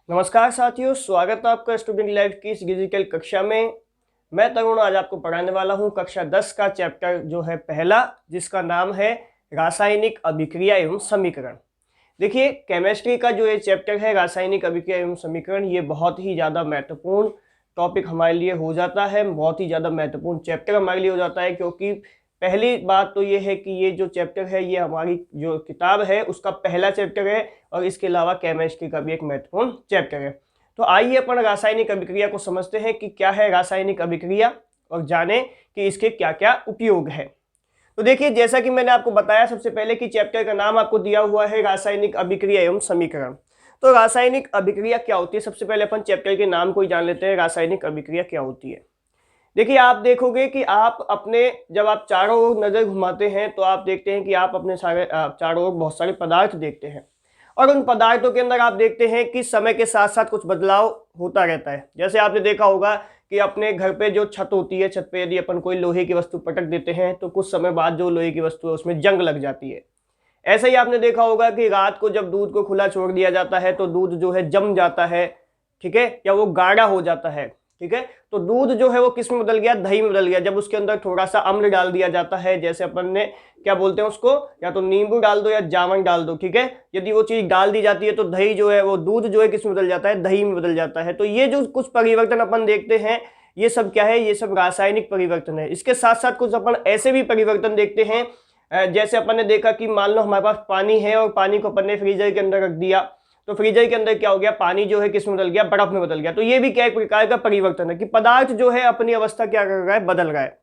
नमस्कार साथियों, स्वागत है आपका स्टूडेंट लाइफ की इस डिजिटल कक्षा में। मैं तरुण आज आपको पढ़ाने वाला हूं कक्षा 10 का चैप्टर जो है पहला, जिसका नाम है रासायनिक अभिक्रिया एवं समीकरण। देखिए, केमिस्ट्री का जो ये चैप्टर है रासायनिक अभिक्रिया एवं समीकरण, ये बहुत ही ज़्यादा महत्वपूर्ण टॉपिक हमारे लिए हो जाता है, बहुत ही ज़्यादा महत्वपूर्ण चैप्टर हमारे लिए हो जाता है। क्योंकि पहली बात तो ये है कि ये जो चैप्टर है ये हमारी जो किताब है उसका पहला चैप्टर है और इसके अलावा केमिस्ट्री का भी एक महत्वपूर्ण चैप्टर है। तो आइए अपन रासायनिक अभिक्रिया को समझते हैं कि क्या है रासायनिक अभिक्रिया और जाने कि इसके क्या क्या उपयोग है। तो देखिए, जैसा कि मैंने आपको बताया सबसे पहले कि चैप्टर का नाम आपको दिया हुआ है रासायनिक अभिक्रिया एवं समीकरण। तो रासायनिक अभिक्रिया क्या होती है, सबसे पहले अपन चैप्टर के नाम को ही जान लेते हैं। रासायनिक अभिक्रिया क्या होती है? देखिए, आप देखोगे कि आप अपने जब आप चारों ओर नजर घुमाते हैं तो आप देखते हैं कि आप अपने चारों ओर बहुत सारे पदार्थ देखते हैं और उन पदार्थों के अंदर आप देखते हैं कि समय के साथ साथ कुछ बदलाव होता रहता है। जैसे आपने देखा होगा कि अपने घर पे जो छत होती है, छत पे यदि अपन कोई लोहे की वस्तु पटक देते हैं तो कुछ समय बाद जो लोहे की वस्तु है उसमें जंग लग जाती है। ऐसा ही आपने देखा होगा कि रात को जब दूध को खुला छोड़ दिया जाता है तो दूध जो है जम जाता है, ठीक है, या वो गाढ़ा हो जाता है। ठीक है, तो दूध जो है वो किस में बदल गया? दही में बदल गया। जब उसके अंदर थोड़ा सा अम्ल डाल दिया जाता है, जैसे अपन ने क्या बोलते हैं उसको, या तो नींबू डाल दो या जामन डाल दो, ठीक है, यदि वो चीज डाल दी जाती है तो दही जो है वो दूध जो है किस में बदल जाता है? दही में बदल जाता है। तो ये जो कुछ परिवर्तन अपन देखते हैं ये सब क्या है? ये सब रासायनिक परिवर्तन है। इसके साथ साथ कुछ अपन ऐसे भी परिवर्तन देखते हैं, जैसे अपन ने देखा कि मान लो हमारे पास पानी है और पानी को अपन ने फ्रीजर के अंदर रख दिया तो फ्रीजर के अंदर क्या हो गया? पानी जो है किस में बदल गया? बर्फ में बदल गया। तो ये भी क्या एक प्रकार का परिवर्तन है कि पदार्थ जो है अपनी अवस्था क्या कर रहा है? बदल रहा है,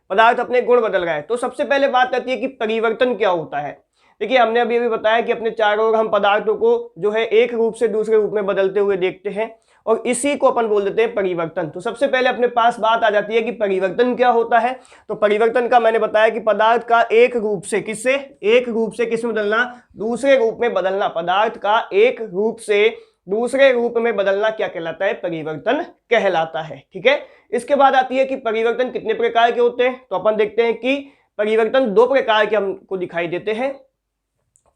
पदार्थ अपने गुण बदल रहा है। तो सबसे पहले बात आती है कि परिवर्तन क्या होता है। देखिए, हमने अभी बताया कि अपने चारों ओर हम पदार्थों को जो है एक रूप से दूसरे रूप में बदलते हुए देखते हैं और इसी को अपन बोल देते हैं परिवर्तन। तो सबसे पहले अपने पास बात आ जाती है कि परिवर्तन क्या होता है। तो परिवर्तन का मैंने बताया कि पदार्थ का एक रूप से किससे? एक रूप से किस में बदलना? दूसरे रूप में बदलना। पदार्थ का एक रूप से दूसरे रूप में बदलना क्या कहलाता है? परिवर्तन कहलाता है। ठीक है, इसके बाद आती है कि परिवर्तन कितने प्रकार के होते हैं। तो अपन देखते हैं कि परिवर्तन दो प्रकार के हमको दिखाई देते हैं।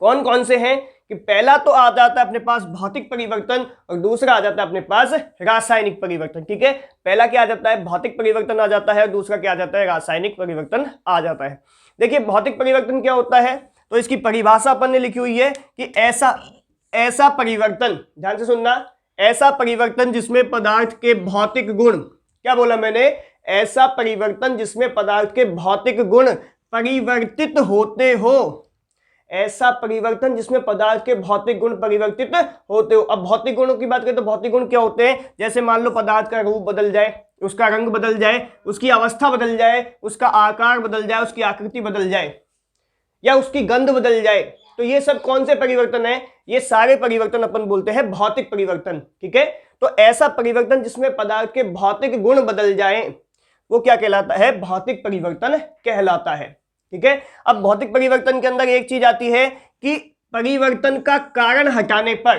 कौन कौन से हैं? कि पहला तो आ जाता है अपने पास भौतिक परिवर्तन और दूसरा आ जाता है अपने पास रासायनिक परिवर्तन। ठीक है, पहला क्या आ जाता है? भौतिक परिवर्तन आ जाता है और दूसरा क्या आ जाता है? रासायनिक परिवर्तन आ जाता है। देखिए, भौतिक परिवर्तन क्या होता है तो इसकी परिभाषा अपन ने लिखी हुई है कि ऐसा परिवर्तन, ध्यान से सुनना, ऐसा परिवर्तन जिसमें पदार्थ के भौतिक गुण, क्या बोला मैंने? ऐसा परिवर्तन जिसमें पदार्थ के भौतिक गुण परिवर्तित होते हो। ऐसा परिवर्तन जिसमें पदार्थ के भौतिक गुण परिवर्तित होते हो। अब भौतिक गुणों की बात करें तो भौतिक गुण क्या होते हैं? जैसे मान लो पदार्थ का रूप बदल जाए, उसका रंग बदल जाए, उसकी अवस्था बदल जाए, उसका आकार बदल जाए, उसकी आकृति बदल जाए या उसकी गंध बदल जाए। तो ये सब कौन से परिवर्तन है? ये सारे परिवर्तन अपन बोलते हैं भौतिक परिवर्तन। ठीक है, तो ऐसा परिवर्तन जिसमें पदार्थ के भौतिक गुण बदल जाए वो क्या कहलाता है? भौतिक परिवर्तन कहलाता है। ठीक है, अब भौतिक परिवर्तन के अंदर एक चीज आती है कि परिवर्तन का कारण हटाने पर,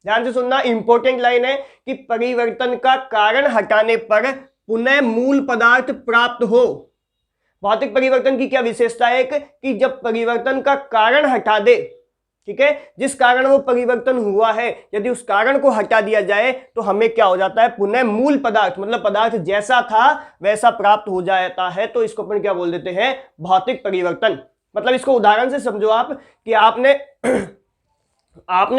ध्यान से सुनना, इंपॉर्टेंट लाइन है कि परिवर्तन का कारण हटाने पर पुनः मूल पदार्थ प्राप्त हो। भौतिक परिवर्तन की क्या विशेषता है कि जब परिवर्तन का कारण हटा दे, ठीक है, जिस कारण वो परिवर्तन हुआ है, यदि उस कारण को हटा दिया जाए तो हमें क्या हो जाता है? पुनः मूल पदार्थ, मतलब पदार्थ जैसा था वैसा प्राप्त हो जाता है। तो इसको अपन क्या बोल देते हैं? भौतिक परिवर्तन। मतलब इसको उदाहरण से समझो आप कि आपने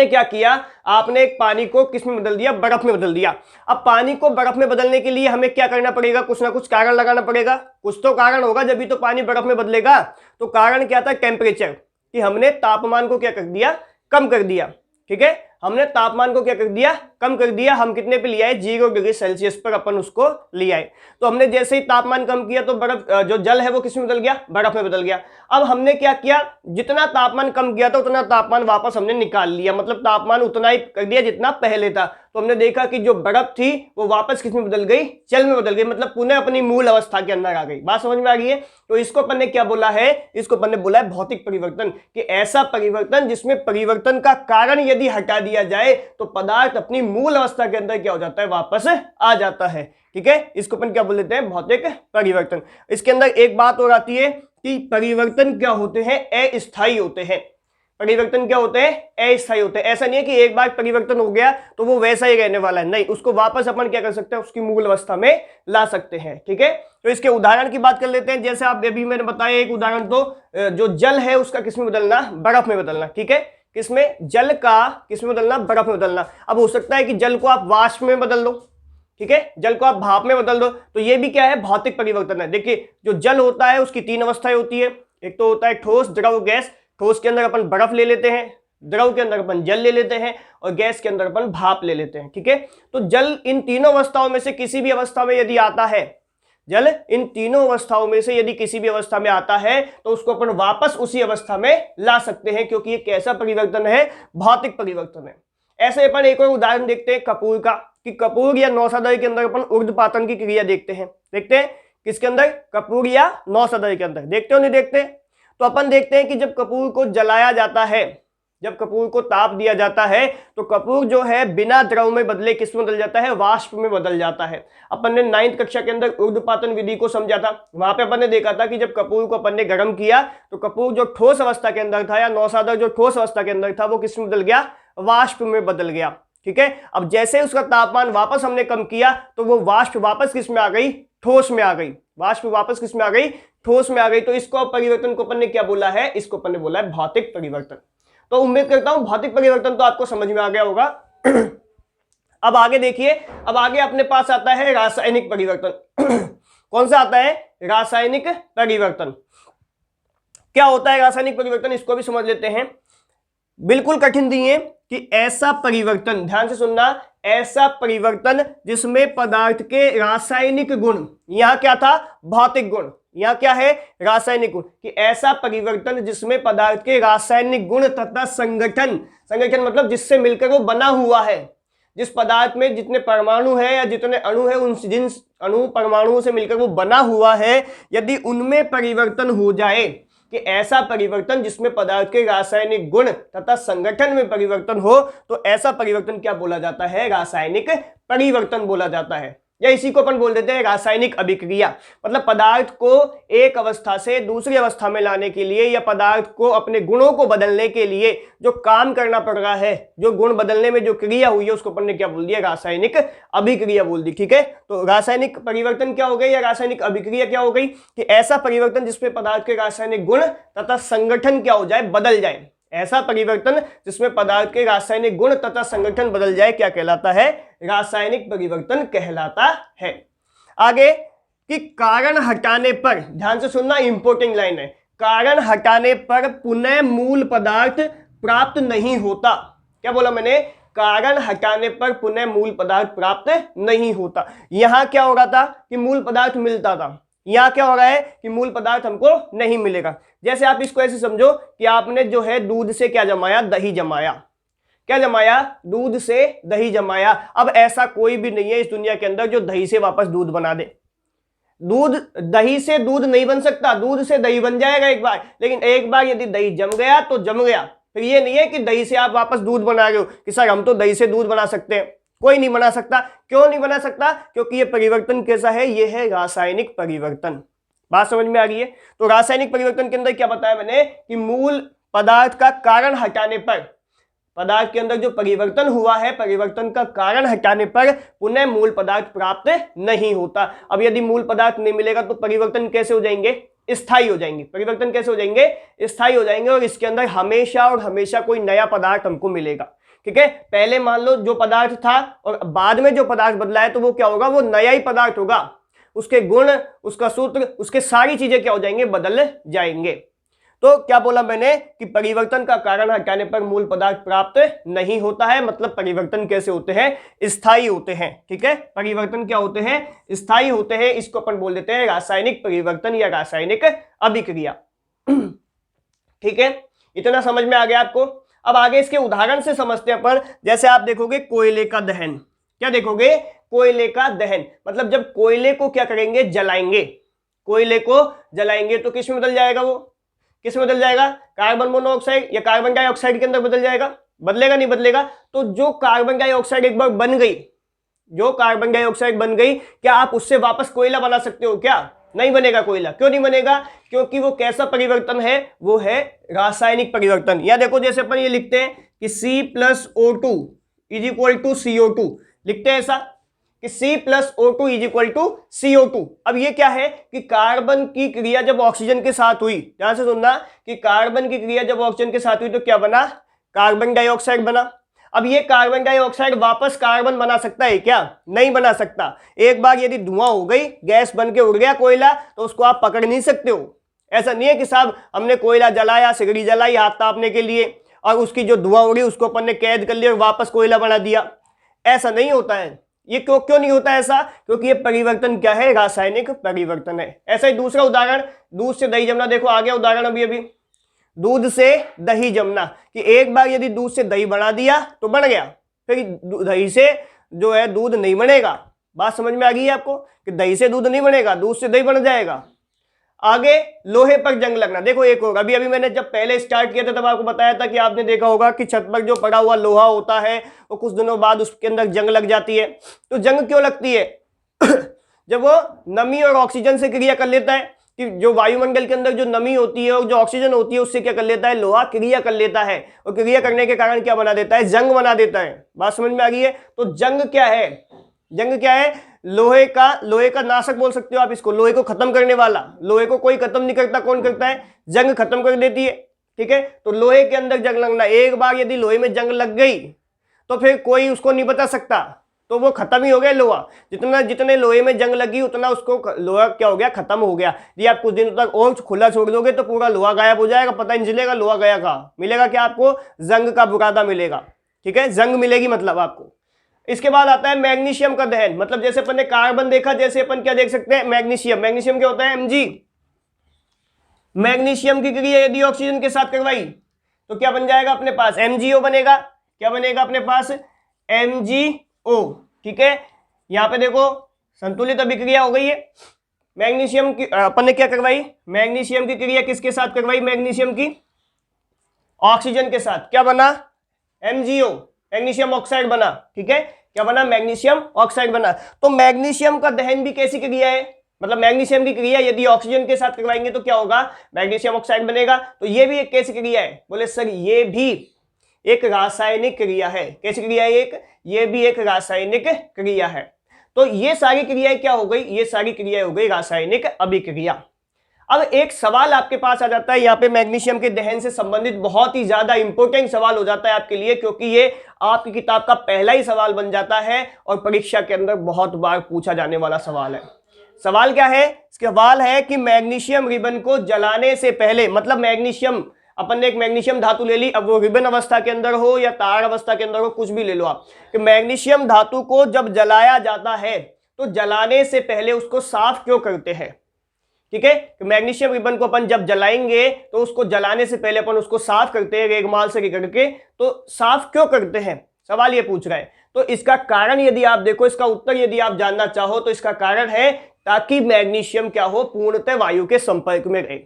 क्या किया? आपने एक पानी को किस में बदल दिया? बर्फ में बदल दिया। अब पानी को बर्फ में बदलने के लिए हमें क्या करना पड़ेगा? कुछ ना कुछ कारण लगाना पड़ेगा। कुछ तो कारण होगा जब भी तो पानी बर्फ में बदलेगा। तो कारण क्या था? टेम्परेचर, कि हमने तापमान को क्या कर दिया? कम कर दिया। ठीक है, हमने तापमान को क्या कर दिया? कम कर दिया। हम कितने पे ले आए? 0 डिग्री सेल्सियस पर अपन उसको ले आए। तो हमने जैसे ही तापमान कम किया तो बर्फ, जो जल है वो किस में बदल गया? बर्फ में बदल गया। अब हमने क्या किया? जितना तापमान कम किया था उतना तापमान वापस हमने निकाल लिया, मतलब तापमान उतना ही कर दिया जितना पहले था। तो हमने देखा कि जो बर्फ थी वो वापस किस में बदल गई? जल में बदल गई, मतलब पुनः अपनी मूल अवस्था के अंदर आ गई। बात समझ में आ गई है? तो इसको अपन ने क्या बोला है? इसको अपन ने बोला है भौतिक परिवर्तन, कि ऐसा परिवर्तन जिसमें परिवर्तन का कारण यदि हटा दिया जाए तो पदार्थ अपनी मूल अवस्था के अंदर क्या हो जाता है? वापस आ जाता है। ठीक है, इसको अपन क्या बोल देते हैं? भौतिक परिवर्तन। इसके अंदर एक बात और आती है कि परिवर्तन क्या होते हैं? अस्थायी होते हैं। परिवर्तन क्या होते हैं, अस्थायी होते हैं। ऐसा नहीं है कि एक बार परिवर्तन हो गया तो वो वैसा ही रहने वाला है, नहीं, उसको वापस अपन क्या कर सकते हैं, उसकी मूल अवस्था में ला सकते हैं। ठीक है, तो इसके उदाहरण की बात कर लेते हैं। जैसे आप अभी मैंने बताया एक उदाहरण, तो जो जल है उसका किसमें बदलना, बर्फ में बदलना। ठीक है, किसमें, जल का किसमें बदलना, बर्फ में बदलना। अब हो सकता है कि जल को आप वाष्प में बदल दो, ठीक है, जल को आप भाप में बदल दो, तो ये भी क्या है, भौतिक परिवर्तन है। देखिए जो जल होता है उसकी तीन अवस्थाएं होती है, एक तो होता है ठोस, द्रव, गैस। ठोस के अंदर अपन बर्फ ले लेते हैं, द्रव के अंदर अपन जल ले लेते हैं, और गैस के अंदर अपन भाप ले लेते हैं। ठीक है, तो जल इन तीनों अवस्थाओं में से किसी भी अवस्था में यदि आता है, जल इन तीनों अवस्थाओं में से यदि किसी भी अवस्था में आता है तो उसको अपन वापस उसी अवस्था में ला सकते हैं, क्योंकि ये कैसा परिवर्तन है, भौतिक परिवर्तन है। ऐसे अपन एक और उदाहरण देखते हैं कपूर का, कि कपूर या नौसादय के अंदर अपन ऊर्ध्वपातन की क्रिया देखते हैं। किसके अंदर, कपूर या नौसादय के अंदर, देखते हो नहीं देखते। तो अपन देखते हैं कि जब कपूर को जलाया जाता है, जब कपूर को ताप दिया जाता है, तो कपूर जो है बिना द्रव में बदले किस में बदल जाता है, वाष्प में बदल जाता है। अपन ने 9th कक्षा के अंदर ऊर्ध्वपातन विधि को समझा था, वहां पे अपन ने देखा था कि जब कपूर को अपन ने गर्म किया तो कपूर जो ठोस अवस्था के अंदर था, या नौसादर जो ठोस अवस्था के अंदर था, वो किस में बदल गया, वाष्प में बदल गया। ठीक है, अब जैसे उसका तापमान वापस हमने कम किया तो वो वाष्प वापस किस में आ गई, ठोस में आ गई। वाष्प वापस किस में आ गई, ठोस में आ गई। तो इसको परिवर्तन को अपन ने क्या बोला है, इसको अपन ने बोला है भौतिक परिवर्तन। तो उम्मीद करता हूं भौतिक परिवर्तन तो आपको समझ में आ गया होगा। अब आगे देखिए, अब आगे अपने पास आता है रासायनिक परिवर्तन। कौन सा आता है, रासायनिक परिवर्तन। क्या होता है रासायनिक परिवर्तन, इसको भी समझ लेते हैं। बिल्कुल कठिन नहीं है कि ऐसा परिवर्तन, ध्यान से सुनना, ऐसा परिवर्तन जिसमें पदार्थ के रासायनिक गुण, यहां क्या था, भौतिक गुण, यहां क्या है, रासायनिक गुण, कि ऐसा परिवर्तन जिसमें पदार्थ के रासायनिक गुण तथा संगठन, संगठन मतलब जिससे मिलकर वो बना हुआ है, जिस पदार्थ में जितने परमाणु है या जितने अणु है, उन जिन अणु परमाणुओं से मिलकर वो बना हुआ है, यदि उनमें परिवर्तन हो जाए, कि ऐसा परिवर्तन जिसमें पदार्थ के रासायनिक गुण तथा संगठन में परिवर्तन हो, तो ऐसा परिवर्तन क्या बोला जाता है, रासायनिक परिवर्तन बोला जाता है। या इसी को अपन बोल देते हैं रासायनिक अभिक्रिया। मतलब पदार्थ को एक अवस्था से दूसरी अवस्था में लाने के लिए, या पदार्थ को अपने गुणों को बदलने के लिए जो काम करना पड़ रहा है, जो गुण बदलने में जो क्रिया हुई है, उसको अपन ने क्या बोल दिया, रासायनिक अभिक्रिया बोल दी। ठीक है, तो रासायनिक परिवर्तन क्या हो गई, या रासायनिक अभिक्रिया क्या हो गई, कि ऐसा परिवर्तन जिसमें पदार्थ के रासायनिक गुण तथा संगठन क्या हो जाए, बदल जाए। ऐसा परिवर्तन जिसमें पदार्थ के रासायनिक गुण तथा संगठन बदल जाए क्या कहलाता है, रासायनिक परिवर्तन कहलाता है। आगे, कि कारण हटाने पर, ध्यान से सुनना, इंपोर्टेंट लाइन है, कारण हटाने पर पुनः मूल पदार्थ प्राप्त नहीं होता। क्या बोला मैंने, कारण हटाने पर पुनः मूल पदार्थ प्राप्त नहीं होता। यहां क्या हो रहा था कि मूल पदार्थ मिलता था, यहां क्या हो रहा है कि मूल पदार्थ हमको नहीं मिलेगा। जैसे आप इसको ऐसे समझो कि आपने जो है दूध से क्या जमाया, दही जमाया। क्या जमाया, दूध से दही जमाया। अब ऐसा कोई भी नहीं है इस दुनिया के अंदर जो दही से वापस दूध बना दे। दूध, दही से दूध नहीं बन सकता, दूध से दही बन जाएगा एक बार, लेकिन एक बार यदि दही जम गया तो जम गया। फिर ये नहीं है कि दही से आप वापस दूध बना रहे हो कि सर हम तो दही से दूध बना सकते हैं। कोई नहीं बना सकता। क्यों नहीं बना सकता, क्योंकि ये परिवर्तन कैसा है, ये है रासायनिक परिवर्तन। बात समझ में आ गई है। तो रासायनिक परिवर्तन के अंदर क्या बताया मैंने, कि मूल पदार्थ का कारण हटाने पर, पदार्थ के अंदर जो परिवर्तन हुआ है, परिवर्तन का कारण हटाने पर पुनः मूल पदार्थ प्राप्त नहीं होता। अब यदि मूल पदार्थ नहीं मिलेगा तो परिवर्तन कैसे हो जाएंगे, स्थायी हो जाएंगे। परिवर्तन कैसे हो जाएंगे, स्थायी हो जाएंगे, और इसके अंदर हमेशा और हमेशा कोई नया पदार्थ हमको मिलेगा। ठीक है, पहले मान लो जो पदार्थ था और बाद में जो पदार्थ बदला है, तो वो क्या होगा, वो नया ही पदार्थ होगा। उसके गुण, उसका सूत्र, उसके सारी चीजें क्या हो जाएंगे, बदल जाएंगे। तो क्या बोला मैंने, कि परिवर्तन का कारण हटाने पर मूल पदार्थ प्राप्त नहीं होता है। मतलब परिवर्तन कैसे होते हैं, स्थायी होते हैं। ठीक है, परिवर्तन क्या होते हैं, स्थायी होते हैं। इसको अपन बोल देते हैं रासायनिक परिवर्तन या रासायनिक अभिक्रिया। ठीक है, इतना समझ में आ गया आपको। अब आगे इसके उदाहरण से समझते हैं अपन। जैसे आप देखोगे कोयले का दहन, क्या देखोगे, कोयले का दहन। मतलब जब कोयले को क्या करेंगे, जलाएंगे, कोयले को जलाएंगे तो किस में बदल जाएगा, वो किस में बदल जाएगा, कार्बन मोनोऑक्साइड या कार्बन डाइऑक्साइड के अंदर बदल जाएगा। बदलेगा नहीं बदलेगा। तो जो कार्बन डाइऑक्साइड एक बार बन गई, जो कार्बन डाइऑक्साइड बन गई, क्या आप उससे वापस कोयला बना सकते हो, क्या नहीं बनेगा कोयला। क्यों नहीं बनेगा? क्योंकि वो कैसा परिवर्तन है? वो है रासायनिक परिवर्तन। या देखो जैसे अपन ये लिखते हैं कि C+O2 is equal to CO2, लिखते हैं ऐसा कि C+O2 is equal to CO2। अब ये क्या है कि कार्बन की क्रिया जब ऑक्सीजन के साथ हुई, ध्यान से सुनना, कि कार्बन की क्रिया जब ऑक्सीजन के साथ हुई तो क्या बना? कार्बन डाइऑक्साइड बना। अब ये कार्बन डाइऑक्साइड वापस कार्बन बना सकता है क्या? नहीं बना सकता। एक बार यदि धुआं हो गई, गैस बन के उड़ गया कोयला, तो उसको आप पकड़ नहीं सकते हो। ऐसा नहीं है कि साहब हमने कोयला जलाया, सिगड़ी जलाई हाथ तापने के लिए, और उसकी जो धुआं उड़ी उसको अपन ने कैद कर लिया और वापस कोयला बना दिया। ऐसा नहीं होता है। ये क्यों नहीं होता ऐसा? क्योंकि ये परिवर्तन क्या है? रासायनिक परिवर्तन है। ऐसा ही दूसरा उदाहरण, दूध से दही जमना। देखो आ गया उदाहरण अभी दूध से दही जमना, कि एक बार यदि दूध से दही बना दिया तो बन गया, फिर दही से जो है दूध नहीं बनेगा। बात समझ में आ गई है आपको कि दही से दूध नहीं बनेगा, दूध से दही बन जाएगा। आगे लोहे पर जंग लगना। देखो एक होगा, अभी मैंने जब पहले स्टार्ट किया था तब आपको बताया था कि आपने देखा होगा कि छत पर जो पड़ा हुआ लोहा होता है वो कुछ दिनों बाद उसके अंदर जंग लग जाती है। तो जंग क्यों लगती है? जब वो नमी और ऑक्सीजन से क्रिया कर लेता है, कि जो वायुमंडल के अंदर जो नमी होती है और जो ऑक्सीजन होती है उससे क्या कर लेता है? लोहा क्रिया कर लेता है, और क्रिया करने के कारण क्या बना देता है? जंग बना देता है। बात समझ में आ गई है? तो जंग क्या है? जंग क्या है? लोहे का नाशक बोल सकते हो आप इसको, लोहे को खत्म करने वाला। लोहे को कोई खत्म नहीं करता, कौन करता है? जंग खत्म कर देती है। ठीक है, तो लोहे के अंदर जंग लगना, एक बार यदि लोहे में जंग लग गई तो फिर कोई उसको नहीं बचा सकता, तो वो खत्म ही हो गया लोहा। जितने लोहे में जंग लगी उतना उसको लोहा क्या हो गया? खत्म हो गया। ये आप कुछ दिनों तक और खुला छोड़ दोगे तो पूरा लोहा गायब हो जाएगा, पता नहीं चलेगा लोहा गया कहाँ। मिलेगा क्या आपको? जंग का बुरादा मिलेगा। ठीक है, जंग मिलेगी मतलब आपको। इसके बाद आता है मैग्नीशियम का दहन। मतलब जैसे अपन ने कार्बन देखा, जैसे अपन क्या देख सकते हैं? मैग्नीशियम। मैग्नीशियम क्या होता है? Mg। मैग्नीशियम की क्रिया यदि ऑक्सीजन के साथ करवाई तो क्या बन जाएगा अपने पास? MgO बनेगा। क्या बनेगा अपने पास? MgO। ठीक है, यहां पे देखो संतुलित अभिक्रिया हो गई है। मैग्नीशियम की अपन ने क्या करवाई? मैग्नीशियम की क्रिया किसके साथ करवाई? मैग्नीशियम की ऑक्सीजन के साथ। क्या बना? MgO, मैग्नीशियम ऑक्साइड बना। ठीक है, क्या बना? मैग्नीशियम ऑक्साइड बना। तो मैग्नीशियम का दहन भी कैसी क्रिया है? मतलब मैग्नीशियम की क्रिया यदि ऑक्सीजन के साथ करवाएंगे तो क्या होगा? मैग्नीशियम ऑक्साइड बनेगा। तो ये भी एक कैसी क्रिया है? बोले सर ये भी एक रासायनिक क्रिया है। कैसी क्रिया है? ये भी एक रासायनिक क्रिया है। तो ये सारी क्रियाएं क्या हो गई? ये सारी क्रियाएं हो गई रासायनिक अभिक्रिया। अब एक सवाल आपके पास आ जाता है यहाँ पे, मैग्नीशियम के दहन से संबंधित बहुत ही ज्यादा इंपॉर्टेंट सवाल हो जाता है आपके लिए, क्योंकि ये आपकी किताब का पहला ही सवाल बन जाता है और परीक्षा के अंदर बहुत बार पूछा जाने वाला सवाल है। सवाल क्या है? सवाल है कि मैग्नीशियम रिबन को जलाने से पहले, मतलब मैग्नीशियम, अपन ने एक मैग्नीशियम धातु ले ली, अब वो रिबन अवस्था के अंदर हो या तार अवस्था के अंदर हो, कुछ भी ले लो आप, कि मैग्नीशियम धातु को जब जलाया जाता है तो जलाने से पहले उसको साफ क्यों करते हैं? ठीक है, कि मैग्नीशियम रिबन को अपन जब जलाएंगे तो उसको जलाने से पहले अपन उसको साफ करते हैं रेगमाल से रगड़ के, तो साफ क्यों करते हैं? सवाल ये पूछ रहा है। तो इसका कारण यदि आप देखो, इसका उत्तर यदि आप जानना चाहो तो इसका कारण है ताकि मैग्नीशियम क्या हो? पूर्णतः वायु के संपर्क में रहे।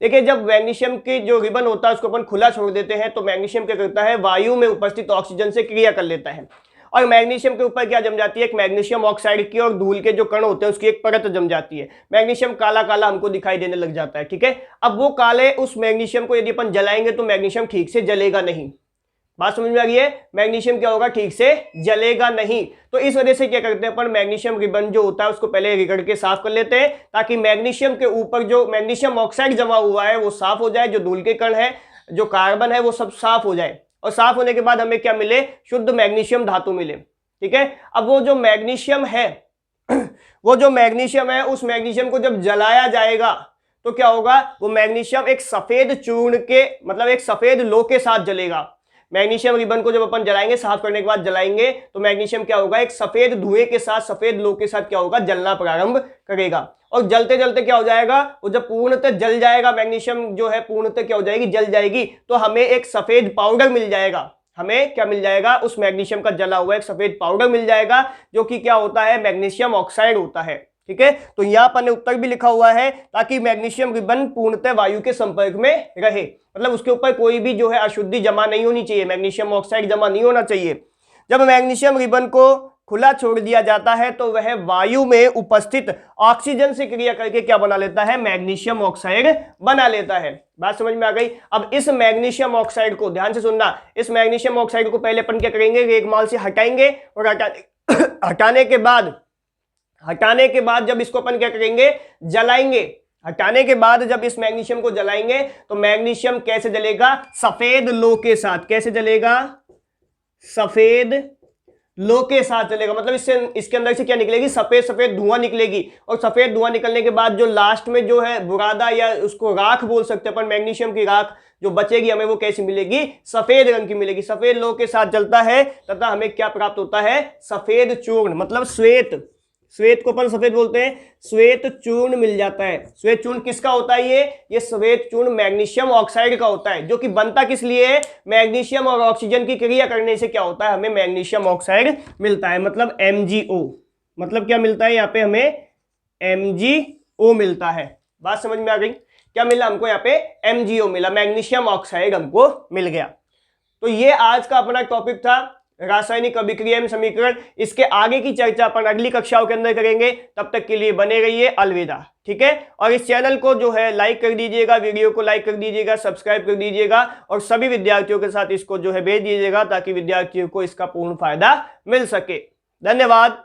देखिए, जब मैग्नीशियम की जो रिबन होता है उसको अपन खुला छोड़ देते हैं तो मैग्नीशियम क्या करता है? वायु में उपस्थित ऑक्सीजन से क्रिया कर लेता है, और मैग्नीशियम के ऊपर क्या जम जाती है? एक मैग्नीशियम ऑक्साइड की और धूल के जो कण होते हैं उसकी एक परत जम जाती है। मैग्नीशियम काला काला हमको दिखाई देने लग जाता है। ठीक है, अब वो काले उस मैग्नीशियम को यदि अपन जलाएंगे तो मैग्नीशियम ठीक से जलेगा नहीं। बात समझ में आ गई है? मैग्नीशियम क्या होगा? ठीक से जलेगा नहीं। तो इस वजह से क्या करते हैं अपन? मैग्नीशियम रिबन जो होता है उसको पहले रगड़ के साफ कर लेते हैं ताकि मैग्नीशियम के ऊपर जो मैग्नीशियम ऑक्साइड जमा हुआ है वो साफ हो जाए, जो धूल के कण है, जो कार्बन है, वो सब साफ हो जाए, और साफ होने के बाद हमें क्या मिले? शुद्ध मैग्नीशियम धातु मिले। ठीक है, अब वो जो मैग्नीशियम है वो जो मैग्नीशियम है उस मैग्नीशियम को जब जलाया जाएगा तो क्या होगा? वो मैग्नीशियम एक सफेद चूर्ण के, मतलब एक सफेद लो के साथ जलेगा। मैग्नीशियम रिबन को जब अपन जलाएंगे, साफ करने के बाद जलाएंगे, तो मैग्नीशियम क्या होगा? एक सफेद धुएं के साथ, सफेद लो के साथ क्या होगा? जलना प्रारंभ करेगा, और जलते जलते क्या हो जाएगा? वो जब पूर्णतः जल जाएगा, मैग्नीशियम जो है पूर्णतः क्या हो जाएगी? जल जाएगी, तो हमें एक सफेद पाउडर मिल जाएगा। हमें क्या मिल जाएगा? उस मैग्नीशियम का जला हुआ एक सफेद पाउडर मिल जाएगा, जो कि क्या होता है? मैग्नीशियम ऑक्साइड होता है। ठीक है, तो यहां पर उत्तर भी लिखा हुआ है ताकि मैग्नीशियम रिबन पूर्णतः वायु के संपर्क में रहे, मतलब उसके ऊपर कोई भी जो है अशुद्धि जमा नहीं होनी चाहिए, मैग्नीशियम ऑक्साइड जमा नहीं होना चाहिए। जब मैग्नीशियम रिबन को खुला छोड़ दिया जाता है तो वह वायु में उपस्थित ऑक्सीजन से क्रिया करके क्या बना लेता है, मैग्नीशियम ऑक्साइड बना लेता है। बात समझ में आ गई। अब इस मैग्नीशियम ऑक्साइड को ध्यान से सुनना, इस मैग्नीशियम ऑक्साइड को पहले अपन क्या करेंगे, रेगमाल से हटाएंगे और हटाने के बाद जब इसको अपन क्या करेंगे, जलाएंगे। हटाने के बाद जब इस मैग्नीशियम को जलाएंगे तो मैग्नीशियम कैसे जलेगा, सफेद लो के साथ। कैसे जलेगा, सफेद लो के साथ जलेगा। मतलब इसके अंदर से क्या निकलेगी, सफेद सफेद धुआं निकलेगी। और सफेद धुआं निकलने के बाद जो लास्ट में जो है बुरादा या उसको राख बोल सकते हैं अपन, मैग्नीशियम की राख जो बचेगी हमें वो कैसी मिलेगी, सफेद रंग की मिलेगी। सफेद लो के साथ जलता है तथा हमें क्या प्राप्त होता है, सफेद चूर्ण, मतलब श्वेत। श्वेत को अपन सफेद बोलते हैं, श्वेत चूर्ण मिल जाता है। श्वेत चूर्ण किसका होता है, ये श्वेत चूर्ण मैग्नीशियम ऑक्साइड का होता है, जो कि बनता किस लिए है, मैग्नीशियम और ऑक्सीजन की क्रिया करने से क्या होता है, हमें मैग्नीशियम ऑक्साइड मिलता है, मतलब MgO। मतलब क्या मिलता है यहाँ पे, हमें MgO मिलता है। बात समझ में आ गई। क्या मिला हमको यहाँ पे, MgO मिला, मैग्नीशियम ऑक्साइड हमको मिल गया। तो ये आज का अपना टॉपिक था, रासायनिक अभिक्रिया एवं समीकरण। इसके आगे की चर्चा अपन अगली कक्षाओं के अंदर करेंगे। तब तक के लिए बने रहिए, अलविदा। ठीक है, और इस चैनल को जो है लाइक कर दीजिएगा, वीडियो को लाइक कर दीजिएगा, सब्सक्राइब कर दीजिएगा और सभी विद्यार्थियों के साथ इसको जो है भेज दीजिएगा ताकि विद्यार्थियों को इसका पूर्ण फायदा मिल सके। धन्यवाद।